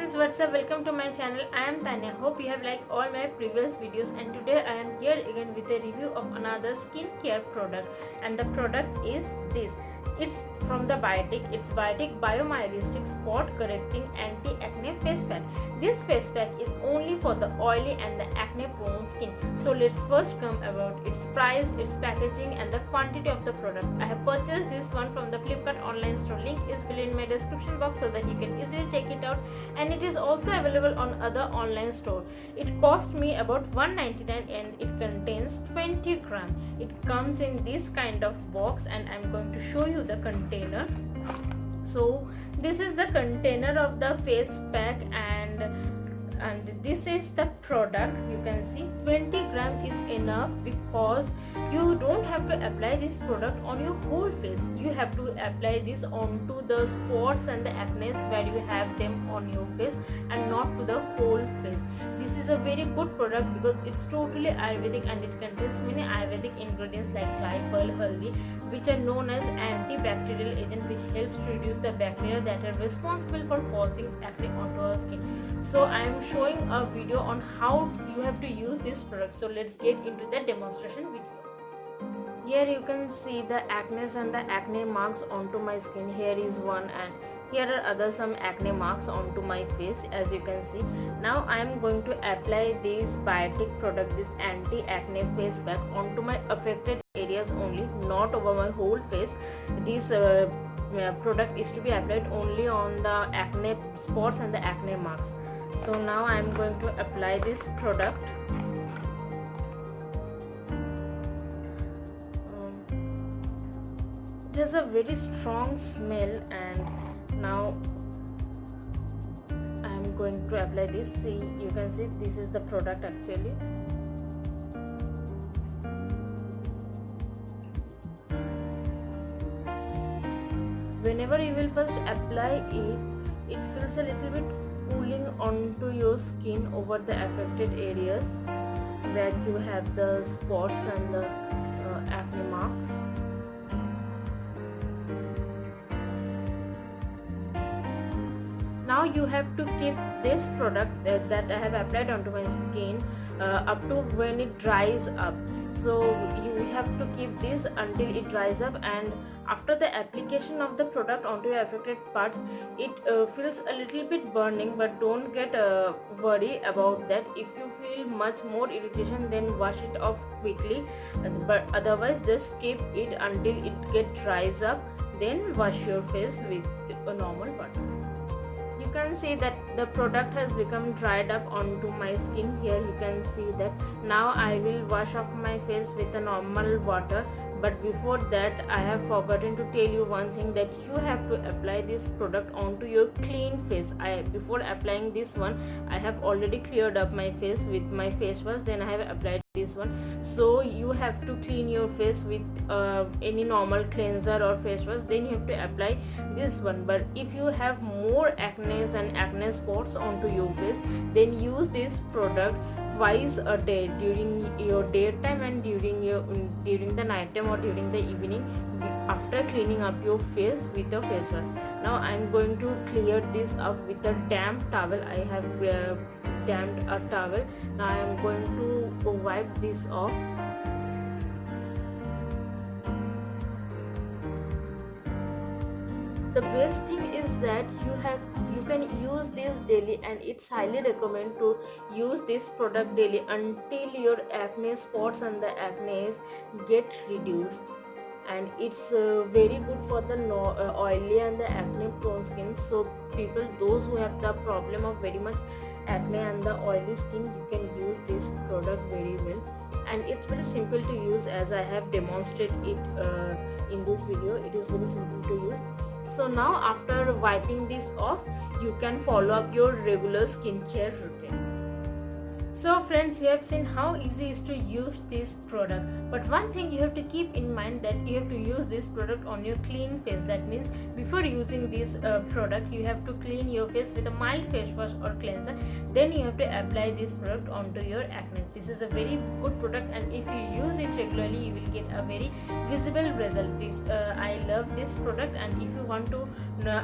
friends, what's up? Welcome to my channel. I am Tanya. Hope you have liked all my previous videos, and today I am here again with a review of another skincare product, and the product is this. It's from the Biotic. It's Biotic Biomyelistic Spot Correcting Anti-Acne Face Pack. This face pack is only for the oily and the acne prone skin. So let's first come about its price, its packaging and the quantity of the product. I have purchased this one from the Flipkart online store. Link is below in my description box so that you can easily check it out, and it is also available on other online store. It cost me about 199 and it contains 20 gram. It comes in this kind of box, and I'm going to show you the container. So this is the container of the face pack, and this is the product. You can see 20 gram is enough because you don't have to apply this product on your whole face. You have to apply this onto the spots and the acne where you have them on your face, and not to the whole face. This is a very good product because it's totally Ayurvedic, and it contains many Ayurvedic ingredients like jaifal, haldi, which are known as antibacterial agent, which helps to reduce the bacteria that are responsible for causing acne onto our skin. So I am showing a video on how you have to use this product. So let's get into the demonstration video. Here you can see the acne and the acne marks onto my skin. Here is one, and here are other some acne marks onto my face, as you can see. Now I am going to apply this Biotic product, this anti-acne face pack, onto my affected areas only, not over my whole face. This product is to be applied only on the acne spots and the acne marks. So now I am going to apply this product. It has a very strong smell, and now I am going to apply this. See, you can see this is the product actually. Whenever you will first apply it, it feels a little bit cooling onto your skin over the affected areas where you have the spots and the acne marks. Now you have to keep this product that I have applied onto my skin up to when it dries up. So you have to keep this until it dries up, and after the application of the product onto your affected parts, it feels a little bit burning, but don't get worry about that. If you feel much more irritation, then wash it off quickly, but otherwise just keep it until it dries up, then wash your face with a normal water. You can see that the product has become dried up onto my skin. Here you can see that. Now I will wash off my face with a normal water, but before that I have forgotten to tell you one thing, that you have to apply this product onto your clean face. Before applying this one, I have already cleared up my face with my face wash, then I have applied this one. So you have to clean your face with any normal cleanser or face wash, then you have to apply this one. But if you have more acne and acne spots onto your face, then use this product twice a day, during your daytime and during the night time or during the evening, after cleaning up your face with a face wash. Now I am going to clear this up with a damp towel. I have damped a towel. Now I am going to wipe this off. The best thing is that you can use this daily, and it's highly recommended to use this product daily until your acne spots and the acne get reduced. And it's very good for the oily and the acne prone skin. So people, those who have the problem of very much acne and the oily skin, you can use this product very well, and it's very simple to use, as I have demonstrated it in this video. It is very simple to use. So now after wiping this off, you can follow up your regular skincare routine. So friends, you have seen how easy it is to use this product, but one thing you have to keep in mind that you have to use this product on your clean face. That means before using this product you have to clean your face with a mild face wash or cleanser, then you have to apply this product onto your acne. This is a very good product, and if you use it regularly you will get a very visible result. I love this product, and if you want to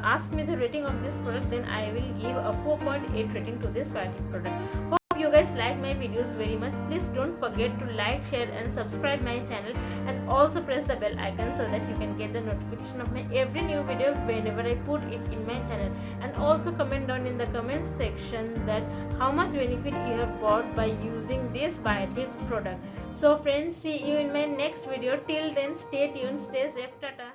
ask me the rating of this product, then I will give a 4.8 rating to this biotic product. Hope you guys like my videos very much. Please don't forget to like, share and subscribe my channel, and also press the bell icon so that you can get the notification of my every new video whenever I put it in my channel. And also comment down in the comment section that how much benefit you have got by using this biotic product. So friends, see you in my next video. Till then, stay tuned, stay safe, tata.